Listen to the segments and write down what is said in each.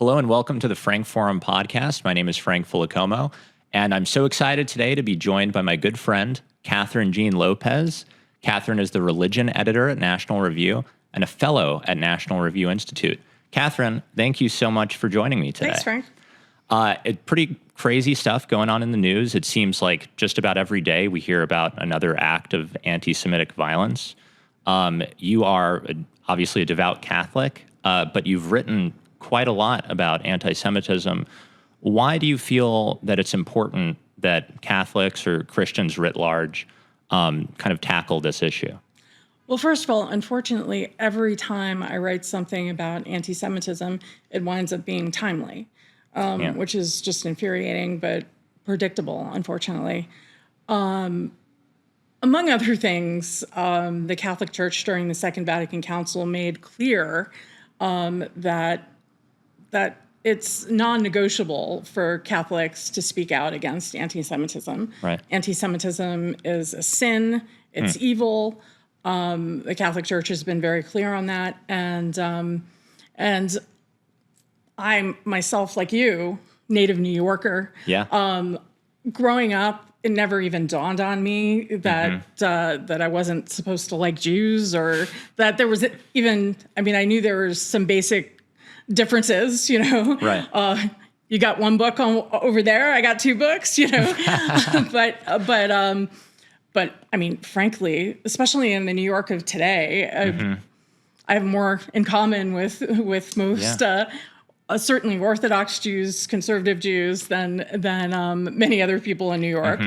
Hello and welcome to the Frank Forum podcast. My name is Frank Filocomo, and I'm so excited today to be joined by my good friend, Kathryn Lopez. Kathryn is the religion editor at National Review and a fellow at National Review Institute. Kathryn, thank you so much for joining me today. Thanks, Frank. Pretty crazy stuff going on in the news. It seems like just about every day we hear about another act of anti-Semitic violence. You are obviously a devout Catholic, but you've written quite a lot about anti-Semitism. Why do you feel that it's important that Catholics or Christians writ large kind of tackle this issue? Well, first of all, unfortunately, every time I write something about anti-Semitism, it winds up being timely, which is just infuriating but predictable, unfortunately. Among other things, the Catholic Church during the Second Vatican Council made clear that it's non-negotiable for Catholics to speak out against anti-Semitism. Right. Anti-Semitism is a sin. It's evil. The Catholic Church has been very clear on that. And I'm myself, like you, native New Yorker. Yeah. Growing up, it never even dawned on me that that I wasn't supposed to like Jews, or that there was even, I mean, I knew there was some basic differences, you know. Right. You got one book over there, I got two books, you know. but I mean, frankly, especially in the New York of today, I have more in common with most certainly Orthodox Jews, conservative Jews than many other people in New York.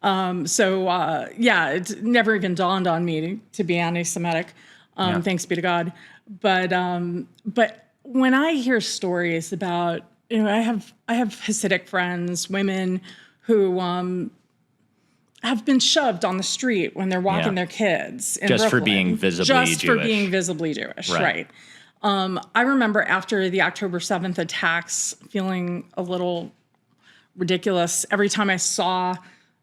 It never even dawned on me to be anti-Semitic. Thanks be to God. But when I hear stories about, you know, I have Hasidic friends, women who have been shoved on the street when they're walking their kids in just Brooklyn, for being visibly Jewish. Just for being visibly Jewish, right. I remember after the October 7th attacks feeling a little ridiculous every time I saw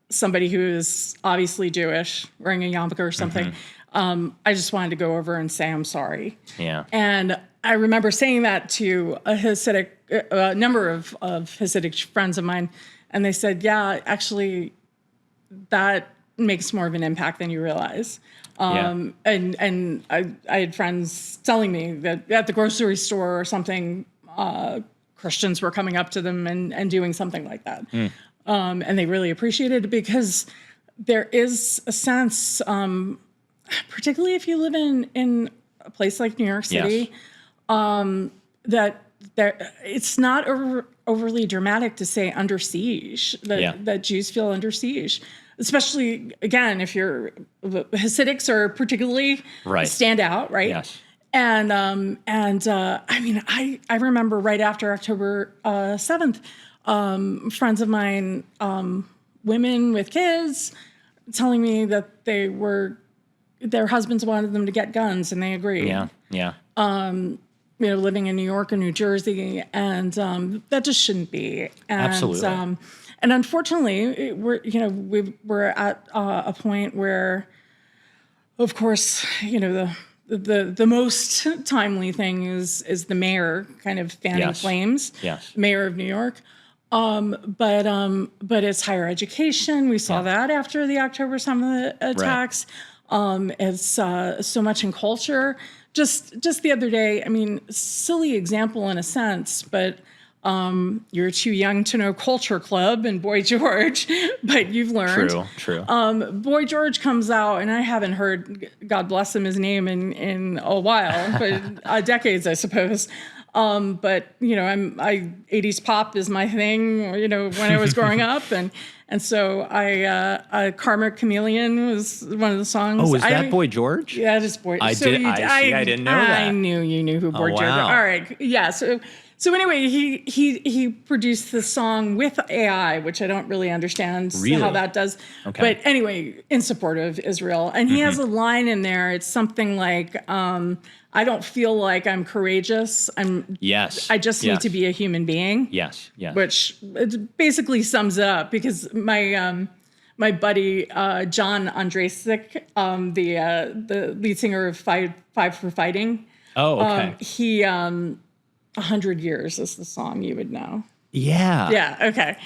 somebody who is obviously Jewish wearing a yarmulke or something. I just wanted to go over and say, I'm sorry. Yeah. And I remember saying that to a number of Hasidic friends of mine, and they said, yeah, actually, that makes more of an impact than you realize. And I had friends telling me that at the grocery store or something, Christians were coming up to them and doing something like that. And they really appreciated it, because there is a sense, particularly if you live in a place like New York City, that it's not overly dramatic to say under siege, that Jews feel under siege. Especially, again, if the Hasidics are particularly stand out, right? Yes. And I mean, I remember right after October 7th, friends of mine, women with kids, telling me that their husbands wanted them to get guns, and they agreed. Yeah. You know, living in New York or New Jersey, and that just shouldn't be. And, Absolutely. And unfortunately, we're at a point where, of course, you know, the most timely thing is the mayor kind of fanning flames. Yes. Mayor of New York. But it's higher education. We saw that after the October 7th attacks. It's so much in culture. Just the other day, I mean, silly example in a sense, but you're too young to know Culture Club and Boy George, but you've learned. True. Boy George comes out, and I haven't heard, God bless him, his name in a while, but decades, I suppose. But you know, 80s pop is my thing. You know, when I was growing up, and so Karma Chameleon was one of the songs. Oh, is that Boy George? Yeah, just Boy. I didn't know that. I knew you knew who Boy George was. Wow. All right, yeah. So anyway, he produced the song with AI, which I don't really understand how that does. Okay. But anyway, in support of Israel. And he has a line in there. It's something like, I don't feel like I'm courageous. I just need to be a human being. Yes. Which it basically sums it up, because my buddy John Ondrasik, the lead singer of Five for Fighting. Oh, okay. 100 Years is the song you would know. Yeah. Yeah. Okay.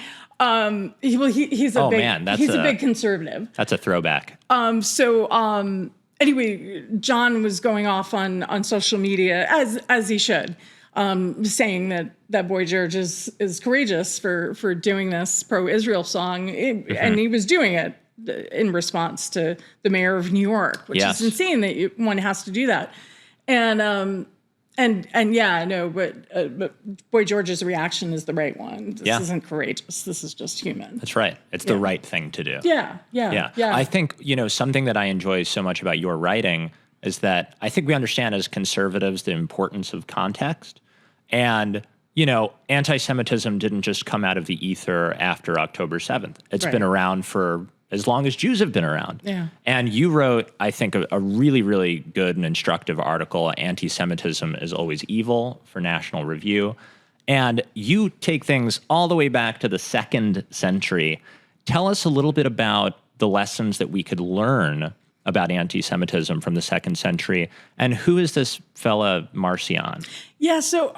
He's a big conservative. That's a throwback. Anyway, John was going off on social media as he should, saying that Boy George is courageous for doing this pro-Israel song, and he was doing it in response to the mayor of New York, which is insane that one has to do that, but Boy George's reaction is the right one. This isn't courageous. This is just human. That's right. It's the right thing to do. Yeah. I think, something that I enjoy so much about your writing is that I think we understand as conservatives the importance of context. And, anti-Semitism didn't just come out of the ether after October 7th. It's been around for as long as Jews have been around. Yeah. And you wrote, I think, a really, really good and instructive article, Anti-Semitism is Always Evil, for National Review. And you take things all the way back to the 2nd century. Tell us a little bit about the lessons that we could learn about anti-Semitism from the 2nd century, and who is this fella Marcion? Yeah, so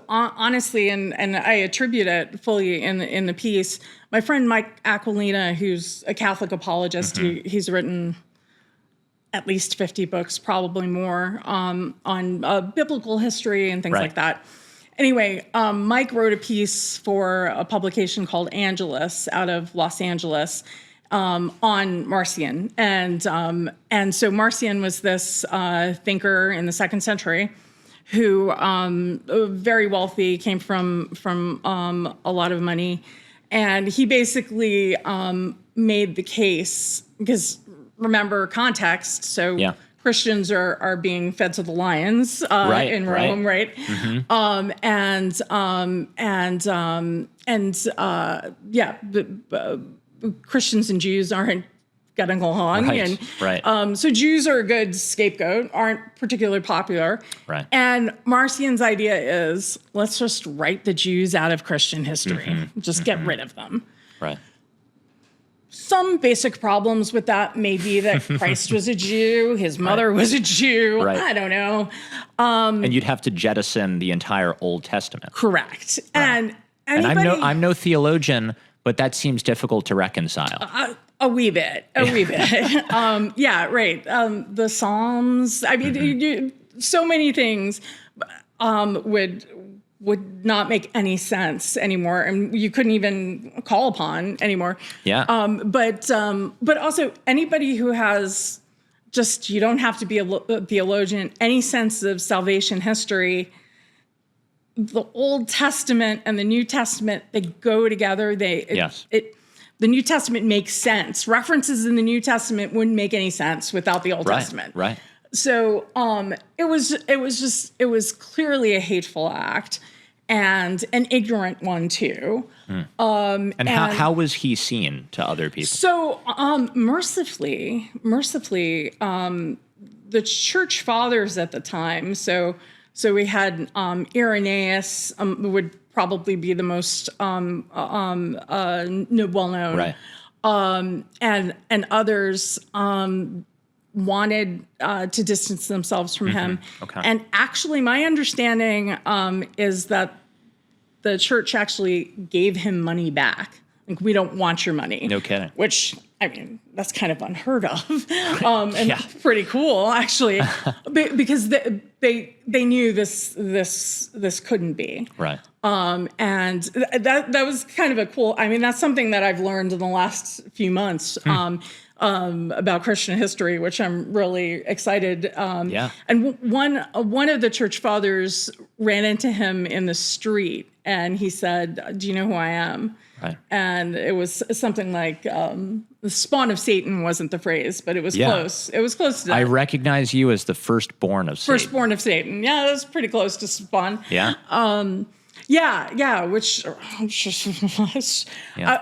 honestly, and I attribute it fully in the piece. My friend Mike Aquilina, who's a Catholic apologist, he's written at least 50 books, probably more, on biblical history and things like that. Anyway, Mike wrote a piece for a publication called Angelus out of Los Angeles, on Marcion. And so Marcion was this thinker in the 2nd century who very wealthy, came from a lot of money. And he basically made the case, because remember context, so Christians are being fed to the lions in Rome, right? Christians and Jews aren't getting along. So Jews are a good scapegoat, aren't particularly popular. And Marcion's idea is, let's just write the Jews out of Christian history. Just get rid of them. Some basic problems with that may be that Christ was a Jew, his mother was a Jew, I don't know. And you'd have to jettison the entire Old Testament. Correct. And I'm no theologian, but that seems difficult to reconcile. A wee bit. The Psalms. I mean, so many things would not make any sense anymore, and you couldn't even call upon anymore. But also anybody who has just, you don't have to be a theologian, any sense of salvation history. The Old Testament and the New Testament, they go together. The New Testament makes sense. References in the New Testament wouldn't make any sense without the Old Testament. So it was clearly a hateful act, and an ignorant one too. How was he seen to other people? So mercifully, the church fathers at the time. So we had Irenaeus, would probably be the most well-known, and others wanted to distance themselves from him. And actually, my understanding is that the church actually gave him money back. Like, we don't want your money. No kidding. Which, I mean, that's kind of unheard of, and pretty cool, actually, because they knew this couldn't be. And that was kind of a cool. I mean, that's something that I've learned in the last few months about Christian history, which I'm really excited. And one of the church fathers ran into him in the street, and he said, "Do you know who I am?" And it was something like, the spawn of Satan wasn't the phrase, but it was close. It was close to that. I recognize you as the firstborn of Satan. Firstborn of Satan. Yeah, that was pretty close to spawn. Which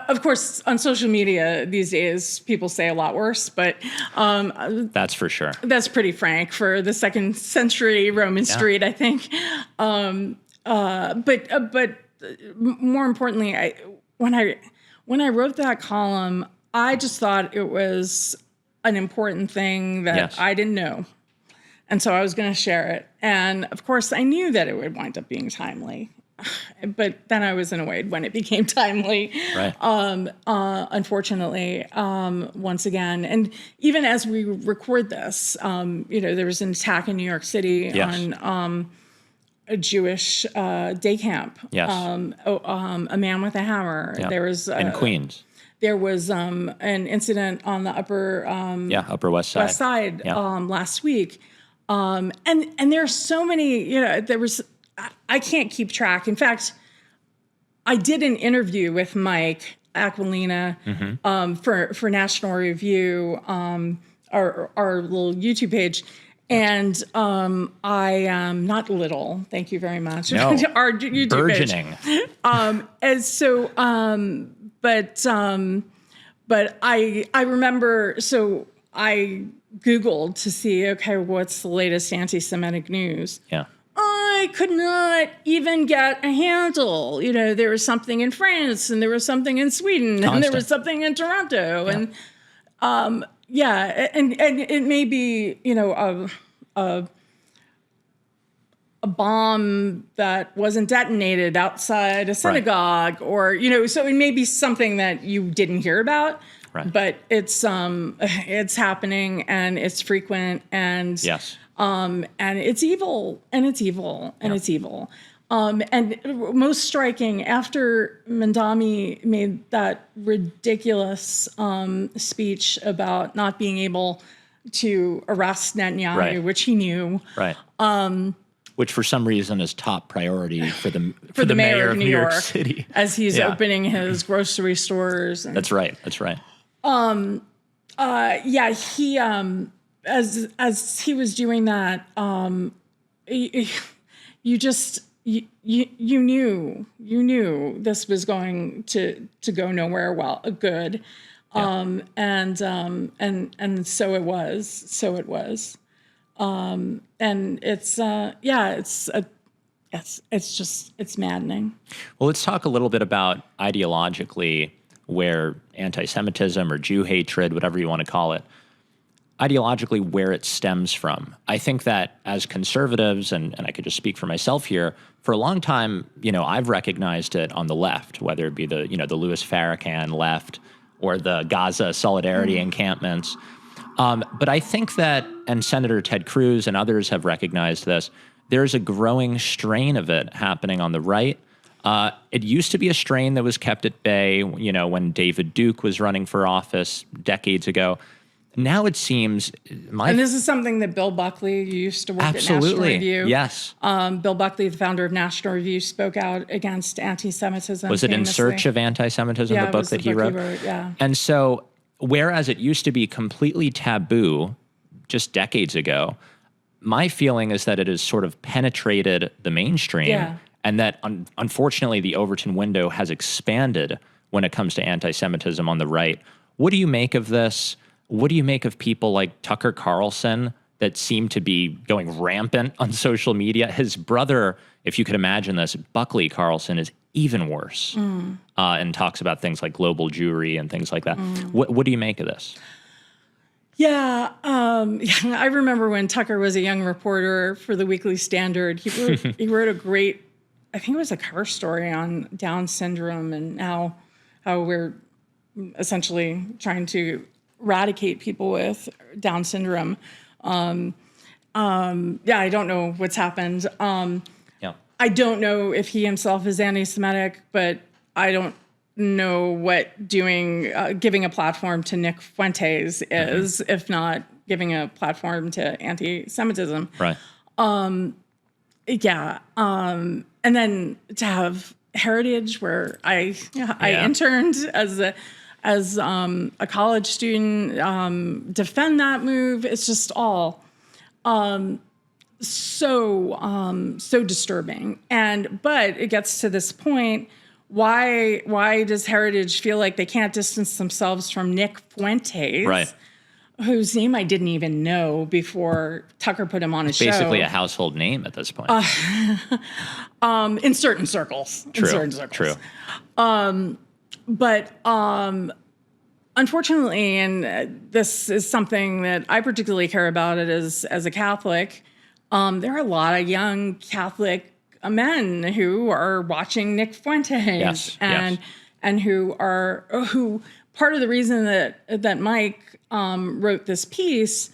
of course, on social media these days, people say a lot worse, but that's for sure. That's pretty frank for the 2nd century Roman street, I think. But more importantly, when I wrote that column, I just thought it was an important thing that I didn't know. And so I was going to share it. And of course, I knew that it would wind up being timely. But then I was annoyed when it became timely, Right. Unfortunately, once again. And even as we record this, there was an attack in New York City Yes. on a Jewish day camp. Yes. A man with a hammer. Yeah. There was in Queens. There was an incident on the Upper Upper West Side. Last week. And there are so many, I can't keep track. In fact, I did an interview with Mike Aquilina for National Review, our little YouTube page. And I am not little, thank you very much. No, our YouTube burgeoning. page. And so, but I remember, so I Googled to see, okay, what's the latest anti-Semitic news? Yeah. I could not even get a handle. There was something in France, and there was something in Sweden, and there was something in Toronto, and and it may be a bomb that wasn't detonated outside a synagogue, or so it may be something that you didn't hear about. Right. But it's happening, and it's frequent, and yes. And it's evil, and it's evil, and it's evil. And most striking, after Mandami made that ridiculous speech about not being able to arrest Netanyahu, which he knew, which for some reason is top priority for the mayor of New York City, as he's opening his grocery stores. And, That's right. He as he was doing that, you knew this was going to go nowhere good, and so it was, and it's maddening. Well, let's talk a little bit about ideologically where anti-Semitism or Jew hatred, whatever you want to call it, ideologically where it stems from. I think that as conservatives, and I could just speak for myself here, for a long time, I've recognized it on the left, whether it be the Louis Farrakhan left or the Gaza solidarity encampments. But I think that, and Senator Ted Cruz and others have recognized this, there's a growing strain of it happening on the right. It used to be a strain that was kept at bay, when David Duke was running for office decades ago. Now it seems... And this is something that Bill Buckley used to work at National Review. Yes. Bill Buckley, the founder of National Review, spoke out against anti-Semitism. Was it famously. In Search of Anti-Semitism, the book that he wrote? Yeah. And so, whereas it used to be completely taboo just decades ago, my feeling is that it has sort of penetrated the mainstream, and that unfortunately the Overton window has expanded when it comes to anti-Semitism on the right. What do you make of this? What do you make of people like Tucker Carlson that seem to be going rampant on social media? His brother, if you could imagine this, Buckley Carlson, is even worse, and talks about things like global Jewry and things like that. What do you make of this? Yeah, I remember when Tucker was a young reporter for the Weekly Standard. He wrote a great, I think it was a cover story on Down syndrome and how we're essentially trying to eradicate people with Down syndrome. I don't know what's happened. I don't know if he himself is anti-Semitic, but I don't know what giving a platform to Nick Fuentes is, if not giving a platform to anti-Semitism. Right. And then to have Heritage, where I interned as a college student, defend that move. It's just all so disturbing. But it gets to this point. Why does Heritage feel like they can't distance themselves from Nick Fuentes? Right. Whose name I didn't even know before Tucker put him on his show. Basically a household name at this point. In certain circles. True. But unfortunately, and this is something that I particularly care about it as a Catholic, there are a lot of young Catholic men who are watching Nick Fuentes, Yes, yes. and who part of the reason that Mike wrote this piece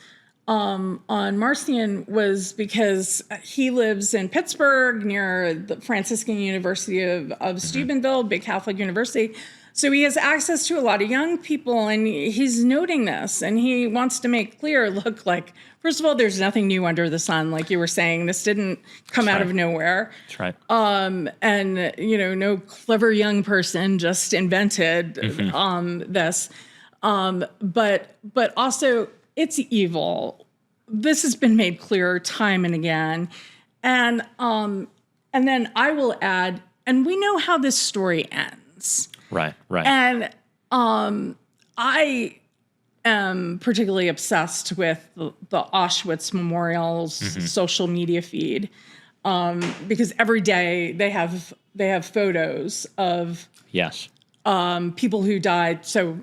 on Marcion was because he lives in Pittsburgh near the Franciscan University of Steubenville, big Catholic university. So he has access to a lot of young people, and he's noting this, and he wants to make clear, look, like, first of all, there's nothing new under the sun, like you were saying. This didn't come out of nowhere. That's right. And, no clever young person just invented this. But also, it's evil. This has been made clear time and again. And then I will add, and we know how this story ends. Right. And I am particularly obsessed with the Auschwitz Memorial's social media feed because every day they have photos of people who died. So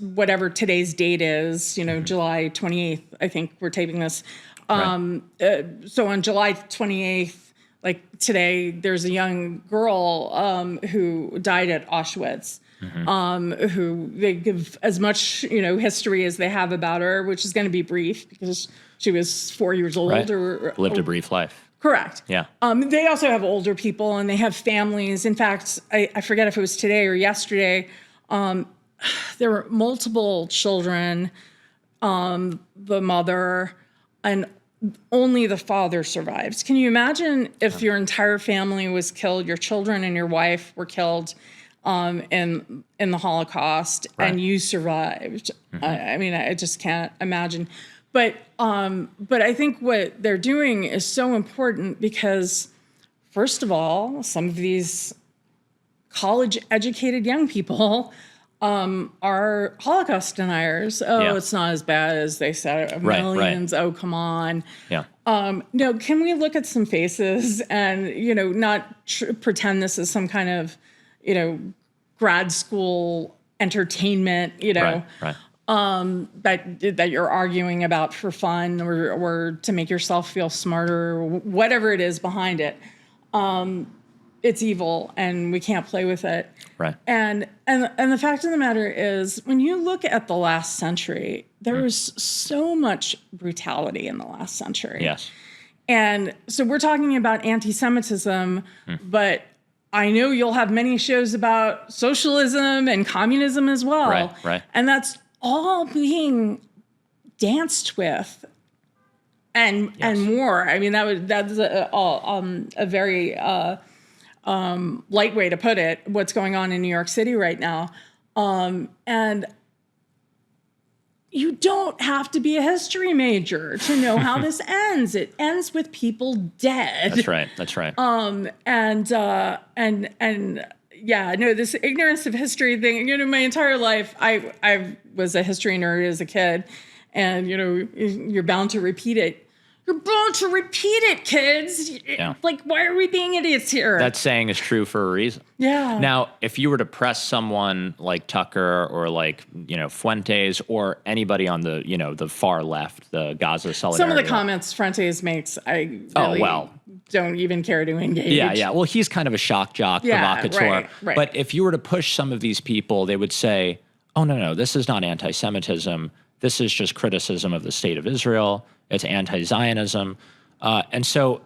whatever today's date is, July 28th. I think we're taping this. So on July 28th. Like today, there's a young girl who died at Auschwitz, who they give as much history as they have about her, which is going to be brief because she was 4 years old or lived a brief life. Correct. Yeah. They also have older people and they have families. In fact, I forget if it was today or yesterday. There were multiple children, the mother, and only the father survives. Can you imagine if your entire family was killed, your children and your wife were killed in the Holocaust, and you survived? I mean, I just can't imagine. But I think what they're doing is so important because, first of all, some of these college-educated young people are Holocaust deniers. It's not as bad as they said. Millions. Oh, come on. Yeah. No, can we look at some faces and, not pretend this is some kind of, grad school entertainment, that you're arguing about for fun or to make yourself feel smarter or whatever it is behind it. It's evil and we can't play with it. Right. And the fact of the matter is, when you look at the last century, there was so much brutality in the last century. Yes. And so we're talking about anti-Semitism, but I know you'll have many shows about socialism and communism as well. Right. And that's all being danced with and more. I mean, that's a very light way to put it, what's going on in New York City right now. And you don't have to be a history major to know how this ends. It ends with people dead. That's right. This ignorance of history thing, my entire life, I was a history nerd as a kid, and, you're bound to repeat it. You're bound to repeat it, kids. Yeah. Like, why are we being idiots here? That saying is true for a reason. Yeah. Now, if you were to press someone like Tucker or like, Fuentes or anybody on the, the far left, the Gaza Solidarity. Some of the comments Fuentes makes, I really don't even care to engage. Yeah. Well, he's kind of a shock jock, provocateur. Right. But if you were to push some of these people, they would say, oh, no, this is not anti-Semitism. This is just criticism of the state of Israel. It's anti-Zionism. And so,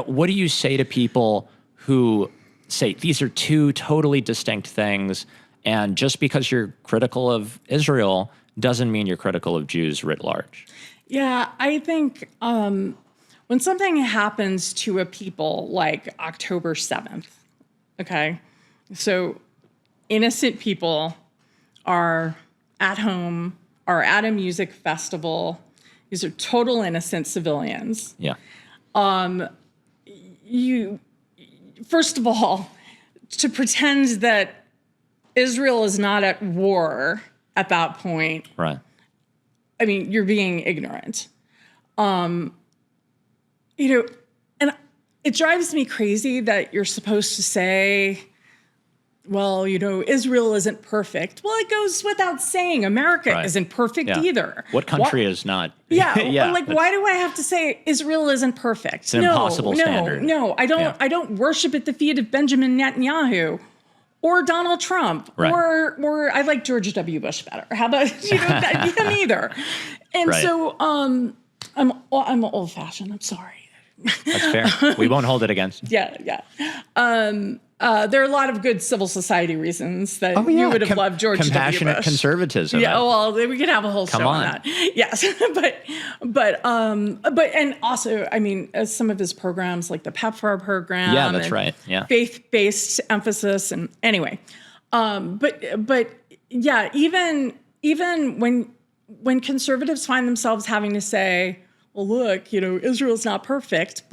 what do you say to people who say these are two totally distinct things, and just because you're critical of Israel doesn't mean you're critical of Jews writ large? Yeah, I think when something happens to a people like October 7th, okay, so innocent people are at home, are at a music festival. These are total innocent civilians. Yeah. You, first of all, to pretend that Israel is not at war at that point. Right. I mean, you're being ignorant. And it drives me crazy that you're supposed to say well, Israel isn't perfect. Well, it goes without saying, America isn't perfect either. What country is not? Yeah, why do I have to say Israel isn't perfect? It's an impossible standard. No, I don't. Yeah. I don't worship at the feet of Benjamin Netanyahu or Donald Trump or I like George W. Bush better. How about him either? And so I'm old-fashioned. I'm sorry. That's fair. We won't hold it against you. Yeah. There are a lot of good civil society reasons that you would have loved George W. Bush. Compassionate conservatism. Yeah, well, we could have a whole show on that. Yes, but and also, I mean, some of his programs like the PEPFAR program. Yeah, that's right. Yeah, faith-based emphasis, and anyway, but yeah, even when conservatives find themselves having to say, well, look, Israel's not perfect,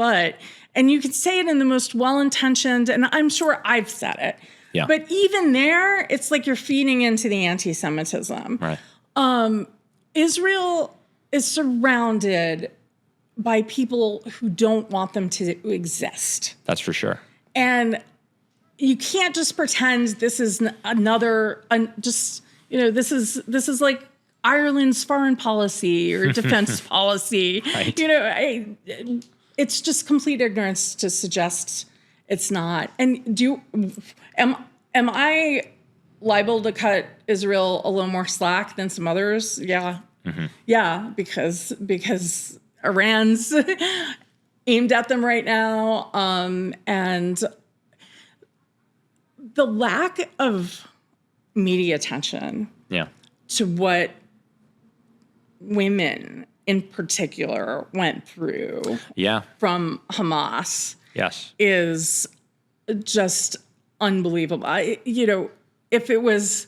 and you can say it in the most well-intentioned, and I'm sure I've said it. Yeah. But even there, it's like you're feeding into the anti-Semitism. Right. Israel is surrounded by people who don't want them to exist. That's for sure. And you can't just pretend this is this is like Ireland's foreign policy or defense policy. Right. It's just complete ignorance to suggest it's not. And am I liable to cut Israel a little more slack than some others? Yeah. Mm-hmm. Yeah, because Iran's aimed at them right now. And the lack of media attention to what women in particular went through from Hamas is just unbelievable. If it was,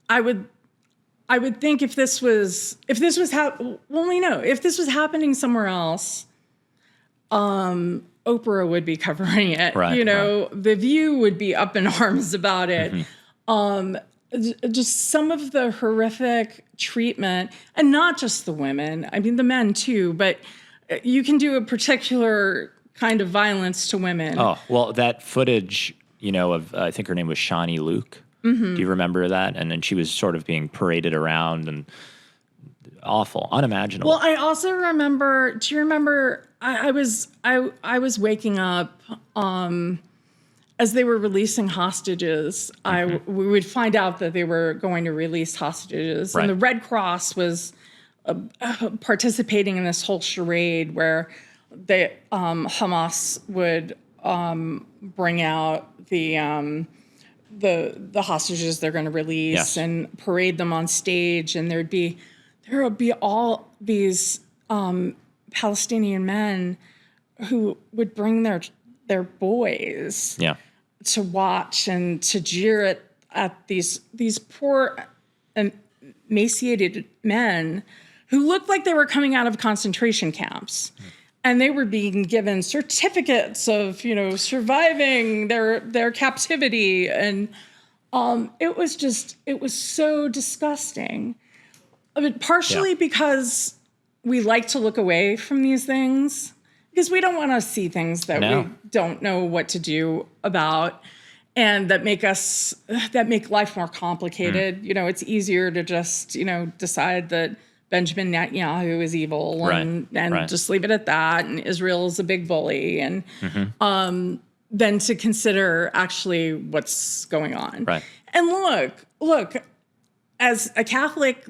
I would think if this was happening somewhere else, Oprah would be covering it. Right. The View would be up in arms about it. Mm-hmm. Just some of the horrific treatment, and not just the women, I mean the men too, but you can do a particular kind of violence to women. Oh, well, that footage, of, I think her name was Shawnee Luke. Mm-hmm. Do you remember that? And then she was sort of being paraded around and awful, unimaginable. Well, I also remember, do you remember, I was waking up, as they were releasing hostages, we would find out that they were going to release hostages. Right. And the Red Cross was participating in this whole charade where Hamas would bring out the hostages they're going to release and parade them on stage, and there would be all these Palestinian men who would bring their boys to watch and to jeer at these poor and emaciated men who looked like they were coming out of concentration camps. And they were being given certificates of, surviving their captivity. And it was so disgusting. I mean, partially because we like to look away from these things, because we don't want to see things that we don't know what to do about, and that make life more complicated. It's easier to just, decide that Benjamin Netanyahu is evil and just leave it at that, and Israel is a big bully, and then to consider actually what's going on. Right. And look, as a Catholic,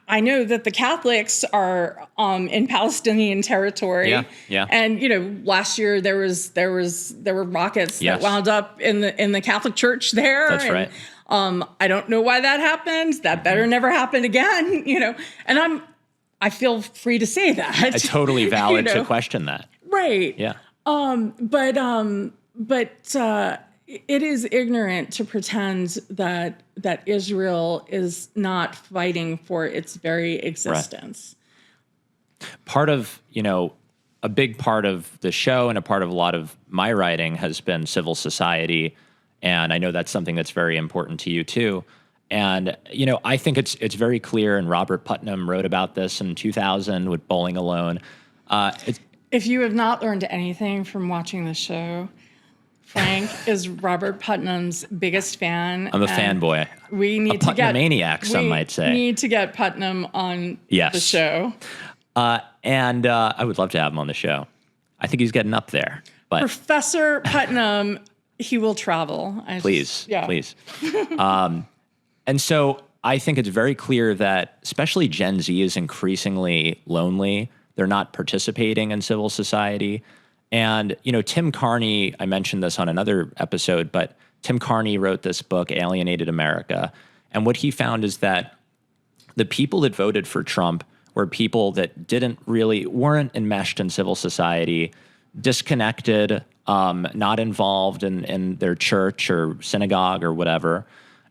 I know that the Catholics are in Palestinian territory. Yeah. And last year there were rockets that wound up in the Catholic Church there. That's right. I don't know why that happened. That better never happen again. And I feel free to say that. It's totally valid to question that. Right. Yeah. But it is ignorant to pretend that Israel is not fighting for its very existence. Right. Part of, a big part of the show and a part of a lot of my writing has been civil society. And I know that's something that's very important to you too. And, I think it's very clear, and Robert Putnam wrote about this in 2000 with Bowling Alone. If you have not learned anything from watching the show, Frank is Robert Putnam's biggest fan. I'm a fanboy. We need a Putnamaniac, some might say. We need to get Putnam on the show. And I would love to have him on the show. I think he's getting up there. But Professor Putnam, he will travel. Please. And so I think it's very clear that especially Gen Z is increasingly lonely. They're not participating in civil society. And, Tim Carney, I mentioned this on another episode, but Tim Carney wrote this book, Alienated America. And what he found is that the people that voted for Trump were people that weren't enmeshed in civil society, disconnected, not involved in their church or synagogue or whatever.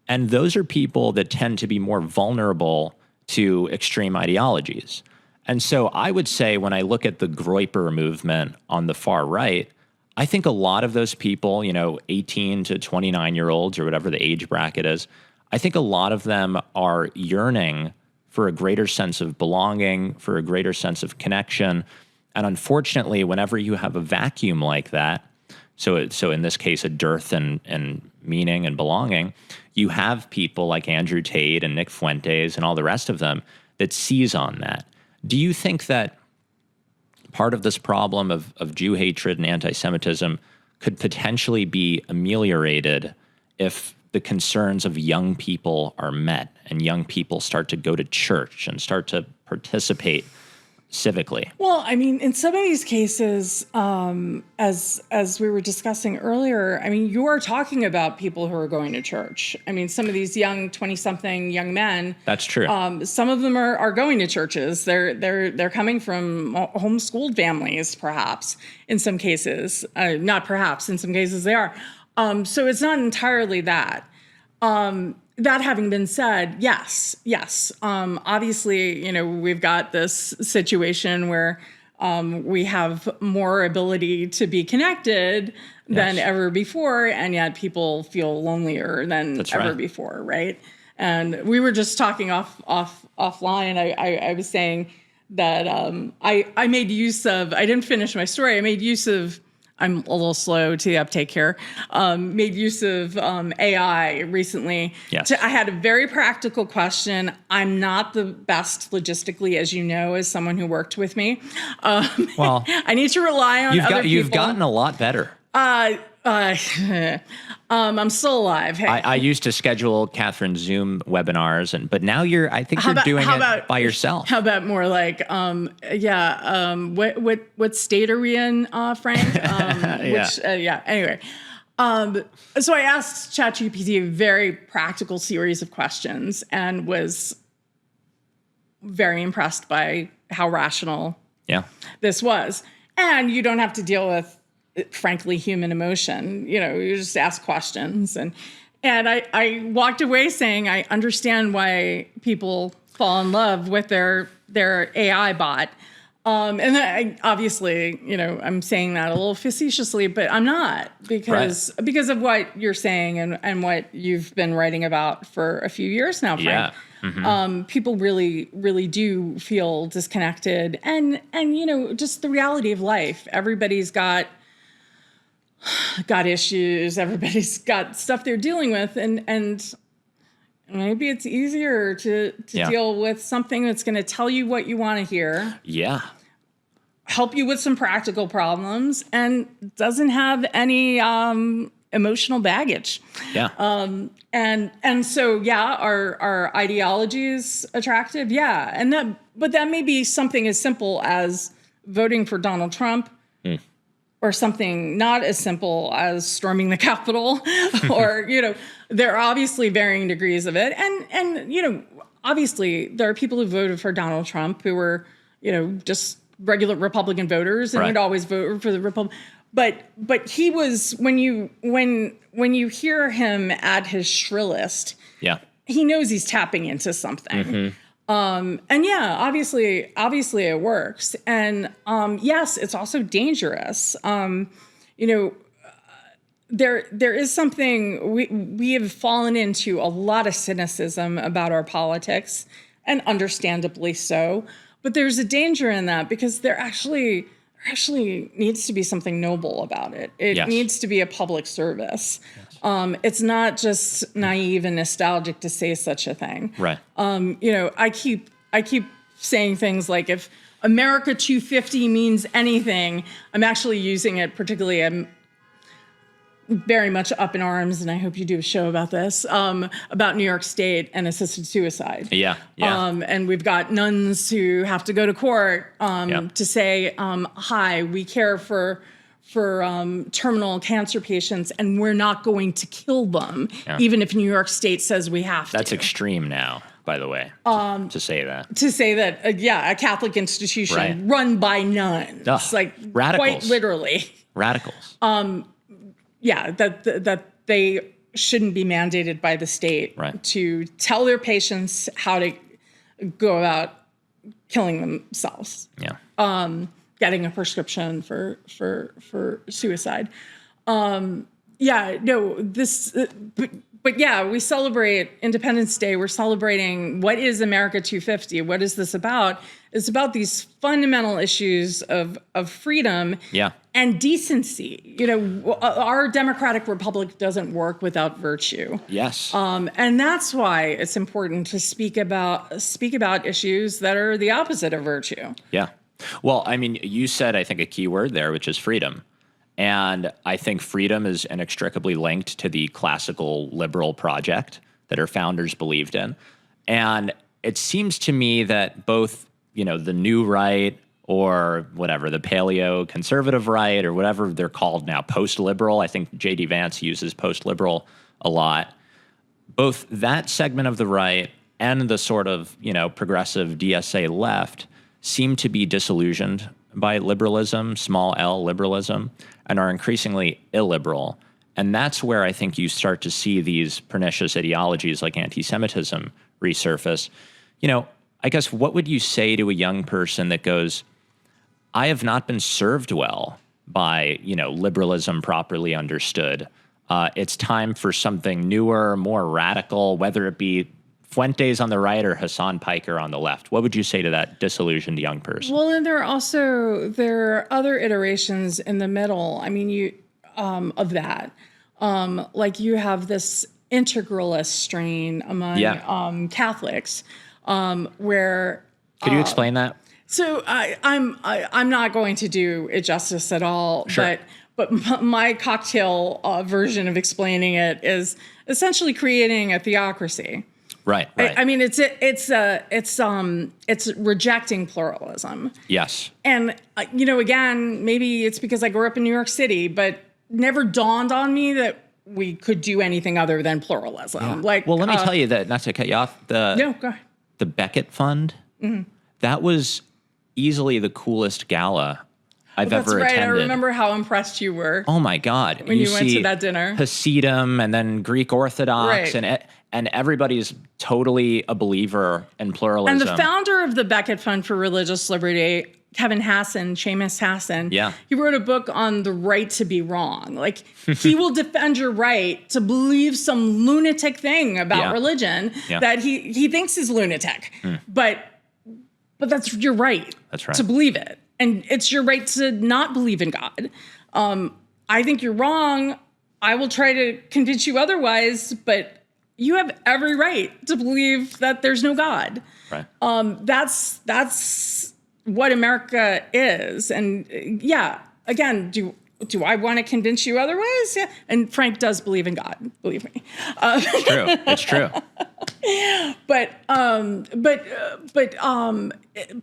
And those are people that tend to be more vulnerable to extreme ideologies. And so I would say when I look at the Groyper movement on the far right, I think a lot of those people, 18 to 29-year-olds or whatever the age bracket is, I think a lot of them are yearning for a greater sense of belonging, for a greater sense of connection. And unfortunately, whenever you have a vacuum like that, so in this case, a dearth in meaning and belonging, you have people like Andrew Tate and Nick Fuentes and all the rest of them that seize on that. Do you think that part of this problem of Jew hatred and anti-Semitism could potentially be ameliorated if the concerns of young people are met and young people start to go to church and start to participate civically? Well, I mean, in some of these cases, as we were discussing earlier, I mean, you are talking about people who are going to church. I mean, some of these young 20-something young men. That's true. Some of them are going to churches. They're coming from homeschooled families, perhaps in some cases. Not perhaps in some cases they are. So it's not entirely that. That having been said, yes. Obviously, we've got this situation where we have more ability to be connected than ever before, and yet people feel lonelier than ever before, right? And we were just talking offline. I was saying that I made use of. I didn't finish my story. I made use of. I'm a little slow to the uptake here. Made use of AI recently. Yes. I had a very practical question. I'm not the best logistically, as you know, as someone who worked with me. Well, I need to rely on other people. You've gotten a lot better. I'm still alive. Hey. I used to schedule Kathryn Zoom webinars, but now I think you're doing it by yourself. How about more like, what state are we in, Frank? Anyway. So I asked ChatGPT a very practical series of questions and was very impressed by how rational this was. And you don't have to deal with, frankly, human emotion. You just ask questions. And I walked away saying, I understand why people fall in love with their AI bot. And obviously, I'm saying that a little facetiously, but I'm not because of what you're saying and what you've been writing about for a few years now, Frank. Yeah. Mm-hmm. People really, really do feel disconnected. And just the reality of life. Everybody's got issues. Everybody's got stuff they're dealing with. And maybe it's easier to deal with something that's going to tell you what you want to hear. Yeah. Help you with some practical problems and doesn't have any emotional baggage. Yeah. And so, our ideology is attractive. Yeah. But that may be something as simple as voting for Donald Trump. Or something not as simple as storming the Capitol, or, there are obviously varying degrees of it. And obviously there are people who voted for Donald Trump who were, just regular Republican voters and would always vote for the Republican. But he was, when you hear him at his shrillest, he knows he's tapping into something. Mm-hmm. Obviously it works. And, yes, it's also dangerous. There is something we have fallen into a lot of cynicism about our politics, and understandably so, but there's a danger in that because there actually actually needs to be something noble about it. It Yes. needs to be a public service. It's not just naive and nostalgic to say such a thing. Right. I keep saying things like, if America 250 means anything, I'm actually using it particularly. I'm very much up in arms, and I hope you do a show about this, about New York State and assisted suicide. Yeah. And we've got nuns who have to go to court to say, hi, we care for terminal cancer patients, and we're not going to kill them, even if New York State says we have to. That's extreme now, by the way, to say that. To say that, a Catholic institution run by nuns, like radicals. Quite literally. Radicals. That they shouldn't be mandated by the state to tell their patients how to go about killing themselves. Yeah. Getting a prescription for suicide. But we celebrate Independence Day. We're celebrating what is America 250? What is this about? It's about these fundamental issues of freedom and decency. Our democratic republic doesn't work without virtue. Yes. And that's why it's important to speak about issues that are the opposite of virtue. Yeah. Well, I mean, you said, I think, a key word there, which is freedom. And I think freedom is inextricably linked to the classical liberal project that our founders believed in. And it seems to me that both, the new right or whatever, the paleo conservative right or whatever they're called now, post-liberal, I think J.D. Vance uses post-liberal a lot, both that segment of the right and the sort of, progressive DSA left seem to be disillusioned by liberalism, small L liberalism, and are increasingly illiberal. And that's where I think you start to see these pernicious ideologies like anti-Semitism resurface. I guess what would you say to a young person that goes, I have not been served well by, liberalism properly understood. It's time for something newer, more radical, whether it be Fuentes on the right or Hassan Piker on the left. What would you say to that disillusioned young person? Well, and there are other iterations in the middle. I mean, of that, like you have this integralist strain among Catholics, where. Could you explain that? So I'm not going to do it justice at all, Sure. But my cocktail version of explaining it is essentially creating a theocracy. Right. I mean, it's rejecting pluralism. Yes. And again, maybe it's because I grew up in New York City, but never dawned on me that we could do anything other than pluralism. Yeah. Well, let me tell you that, not to cut you off, go ahead. The Beckett Fund, that was easily the coolest gala I've ever attended. I remember how impressed you were. Oh my God! When you went to that dinner, Hasidim and then Greek Orthodox, and everybody's totally a believer in pluralism. And the founder of the Beckett Fund for Religious Liberty, Kevin Hassan, Seamus Hassan, he wrote a book on the right to be wrong. Like, he will defend your right to believe some lunatic thing about religion that he thinks is lunatic, but that's your right. That's right. To believe it. And it's your right to not believe in God. I think you're wrong. I will try to convince you otherwise, but you have every right to believe that there's no God. Right. That's what America is. And again, do I want to convince you otherwise? Yeah. And Frank does believe in God, believe me. It's true. It's true. But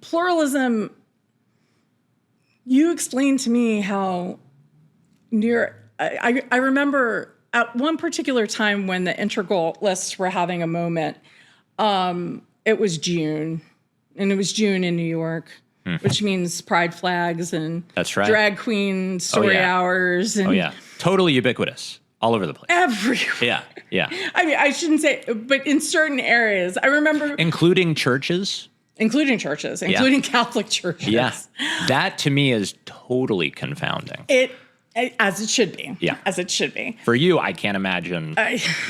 pluralism. You explained to me how I remember at one particular time when the integralists were having a moment, it was June, and it was June in New York, which means pride flags and drag queen story hours. And totally ubiquitous all over the place. Everywhere. Yeah. I mean, I shouldn't say, but in certain areas, I remember. Including churches, including Catholic churches. Yeah. That to me is totally confounding. As it should be. Yeah. As it should be. For you, I can't imagine,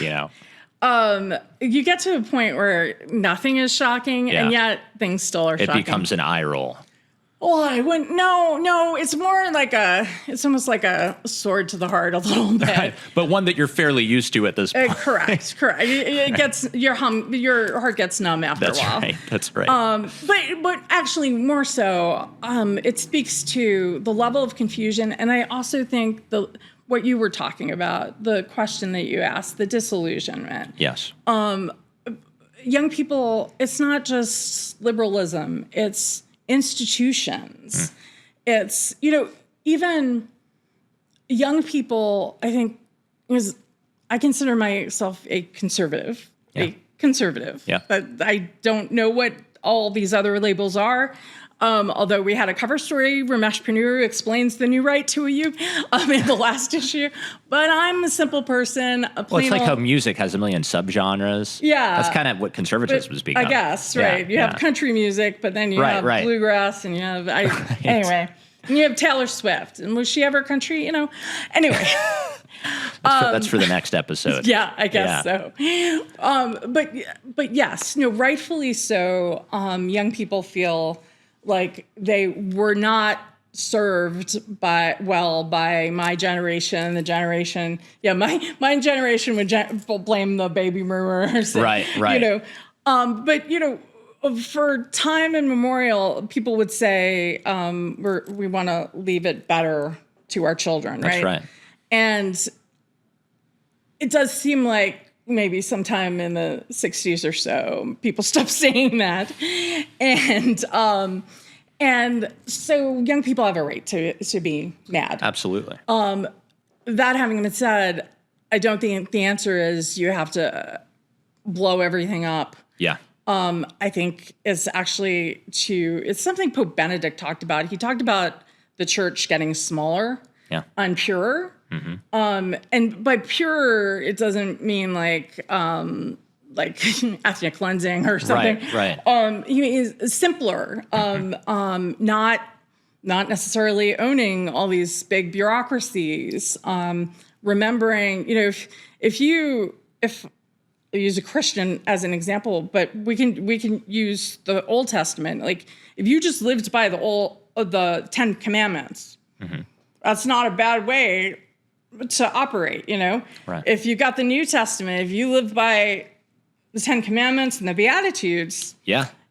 You get to a point where nothing is shocking, and yet things still are shocking. It becomes an eye roll. Oh, I wouldn't. No. It's more like it's almost like a sword to the heart a little bit. Right. But one that you're fairly used to at this point. Correct. It gets your heart gets numb after a while. That's right. But actually more so, it speaks to the level of confusion, and I also think what you were talking about, the question that you asked, the disillusionment. Yes. Young people, it's not just liberalism; it's institutions. It's, even young people, I think, I consider myself a conservative. Yeah. But I don't know what all these other labels are. Although we had a cover story, Ramesh Ponnuru explains the new right to a youth in the last issue. But I'm a simple person. It's like how music has a million subgenres. Yeah. That's kind of what conservatism has become. I guess, right. You have country music, but then you have bluegrass, and you have, anyway, and you have Taylor Swift. And was she ever country? Anyway. That's for the next episode. Yeah, I guess so. But yes, rightfully so, young people feel like they were not served by my generation, my generation would blame the baby boomers. Right. But for time immemorial, people would say we want to leave it better to our children, right? That's right. And it does seem like maybe sometime in the 60s or so, people stopped saying that. And so young people have a right to be mad. Absolutely. That having been said, I don't think the answer is you have to blow everything up. Yeah. I think it's actually it's something Pope Benedict talked about. He talked about the church getting smaller and purer. Mm-hmm. And by pure, it doesn't mean like ethnic cleansing or something. Right. He means simpler. Not necessarily owning all these big bureaucracies. Remembering, if I use a Christian as an example, but we can use the Old Testament. Like if you just lived by the 10 Commandments, that's not a bad way to operate, Right. If you got the New Testament, if you lived by the 10 Commandments and the Beatitudes,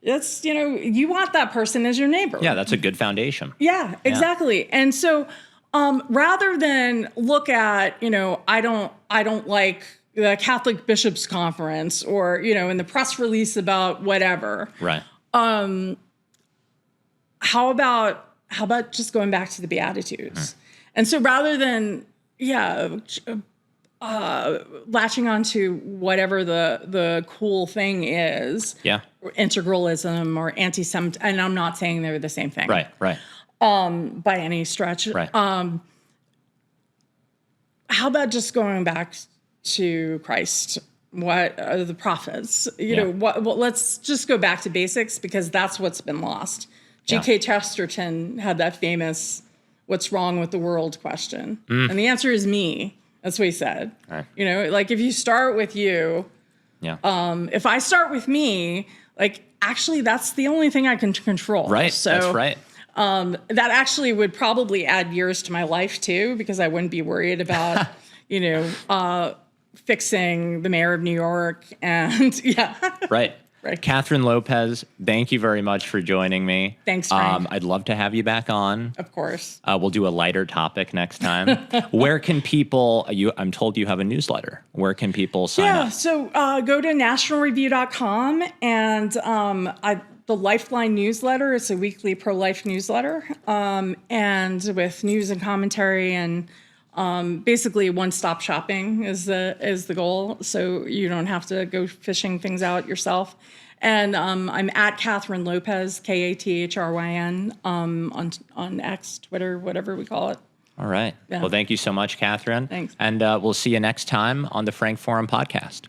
that's, you want that person as your neighbor. Yeah, that's a good foundation. Yeah, exactly. Yeah. And so rather than look at, I don't like the Catholic Bishops' Conference or, in the press release about whatever. Right. How about just going back to the Beatitudes? And so rather than, latching onto whatever the cool thing is, integralism or anti-Semitism, and I'm not saying they're the same thing. Right. By any stretch. Right. How about just going back to Christ? What are the prophets? Let's just go back to basics because that's what's been lost. G.K. Chesterton had that famous "What's wrong with the world?" question, and the answer is me. That's what he said. Right. Like if you start with you, if I start with me, like actually that's the only thing I can control. Right. So, that's right. That actually would probably add years to my life too, because I wouldn't be worried about, fixing the mayor of New York and Right. Kathryn Lopez, thank you very much for joining me. Thanks, Frank. I'd love to have you back on. Of course. We'll do a lighter topic next time. Where can people, I'm told you have a newsletter. Where can people sign up? So go to nationalreview.com and the Lifeline newsletter. It's a weekly pro-life newsletter, and with news and commentary and basically one-stop shopping is the goal. So you don't have to go fishing things out yourself. And I'm at Kathryn Lopez, Kathryn, on X, Twitter, whatever we call it. All right. Yeah. Well, thank you so much, Kathryn. Thanks. And we'll see you next time on the Frank Forum podcast.